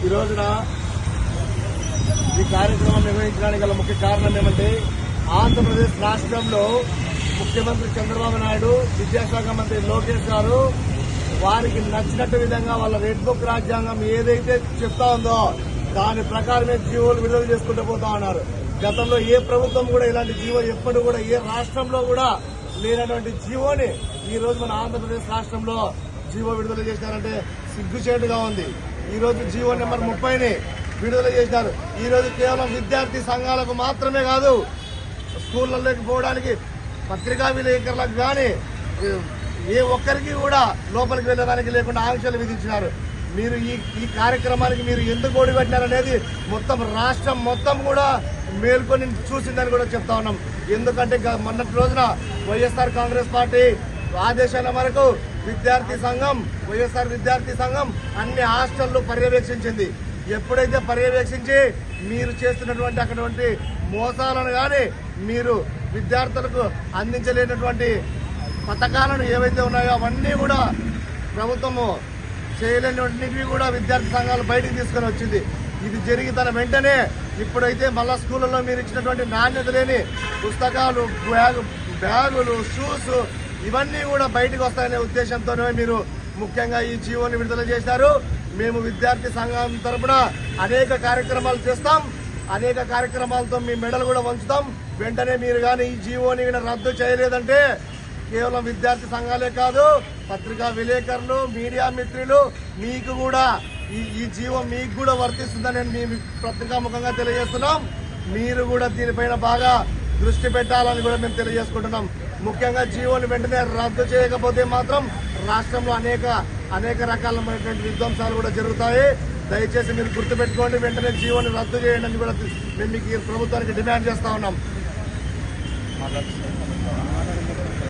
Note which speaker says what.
Speaker 1: ఈ రోజున ఈ కార్యక్రమం నిర్వహించడానికి గల ముఖ్య కారణం ఏమంటే ఆంధ్రప్రదేశ్ రాష్ట్రంలో ముఖ్యమంత్రి చంద్రబాబు నాయుడు, విద్యాశాఖ మంత్రి లోకేష్ గారు వారికి నచ్చినట్టు విధంగా వాళ్ళ రెడ్ బుక్ రాజ్యాంగం ఏదైతే చెప్తా ఉందో దాని ప్రకారమే జీవోలు విడుదల చేసుకుంటూ పోతా ఉన్నారు. గతంలో ఏ ప్రభుత్వం కూడా ఇలాంటి జీవో ఎప్పుడు కూడా ఏ రాష్ట్రంలో కూడా లేనటువంటి జీవోని ఈ రోజు మన ఆంధ్రప్రదేశ్ రాష్ట్రంలో జీవో విడుదల చేశారంటే సిగ్గుచేటుగా ఉంది. ఈ రోజు జీవో నెంబర్ 30ని విడుదల చేశారు. ఈ రోజు కేవలం విద్యార్థి సంఘాలకు మాత్రమే కాదు, స్కూళ్లలోకి పోవడానికి పత్రికా విలేకరులకు కానీ ఏ ఒక్కరికి కూడా లోపలికి వెళ్ళడానికి లేకుండా ఆంక్షలు విధించినారు. మీరు ఈ కార్యక్రమానికి మీరు ఎందుకు ఓడిపెట్టినారనేది మొత్తం రాష్ట్రం మొత్తం కూడా మేల్కొని చూసిందని కూడా చెప్తా ఉన్నాం. ఎందుకంటే మొన్నటి రోజున వైఎస్ఆర్ కాంగ్రెస్ పార్టీ ఆదేశాల మేరకు వైఎస్ఆర్ విద్యార్థి సంఘం అన్ని హాస్టళ్లు పర్యవేక్షించింది. ఎప్పుడైతే పర్యవేక్షించి మీరు చేస్తున్నటువంటి అటువంటి మోసాలను కానీ మీరు విద్యార్థులకు అందించలేనటువంటి పథకాలను ఏవైతే ఉన్నాయో అవన్నీ కూడా ప్రభుత్వము చేయలేనివి కూడా విద్యార్థి సంఘాలు బయటికి తీసుకొని వచ్చింది. ఇది జరిగిన వెంటనే ఇప్పుడైతే మళ్ళా స్కూళ్ళలో మీరు ఇచ్చినటువంటి నాణ్యత లేని పుస్తకాలు, బ్యాగులు, షూస్ ఇవన్నీ కూడా బయటకు వస్తాయనే ఉద్దేశంతోనే మీరు ముఖ్యంగా ఈ జీవోని విడుదల చేశారు. మేము విద్యార్థి సంఘం తరపున అనేక కార్యక్రమాలు చేస్తాం. అనేక కార్యక్రమాలతో మీ మెడలు కూడా వంచుతాం. వెంటనే మీరు కానీ ఈ జీవోని రద్దు చేయలేదంటే కేవలం విద్యార్థి సంఘాలే కాదు, పత్రికా విలేకరులు, మీడియా మిత్రులు మీకు కూడా ఈ జీవో మీకు కూడా వర్తిస్తుందని మేము పత్రికాముఖంగా తెలియజేస్తున్నాం. మీరు కూడా దీనిపైన బాగా దృష్టి పెట్టాలని కూడా మేము తెలియజేసుకుంటున్నాం. ముఖ్యంగా జీవోని వెంటనే రద్దు చేయకపోతే మాత్రం రాష్ట్రంలో అనేక రకాలైనటువంటి విధ్వంసాలు కూడా జరుగుతాయి. దయచేసి మీరు గుర్తుపెట్టుకోండి, వెంటనే జీవోని రద్దు చేయండి అని కూడా మేము మీకు ప్రభుత్వానికి డిమాండ్ చేస్తా ఉన్నాం.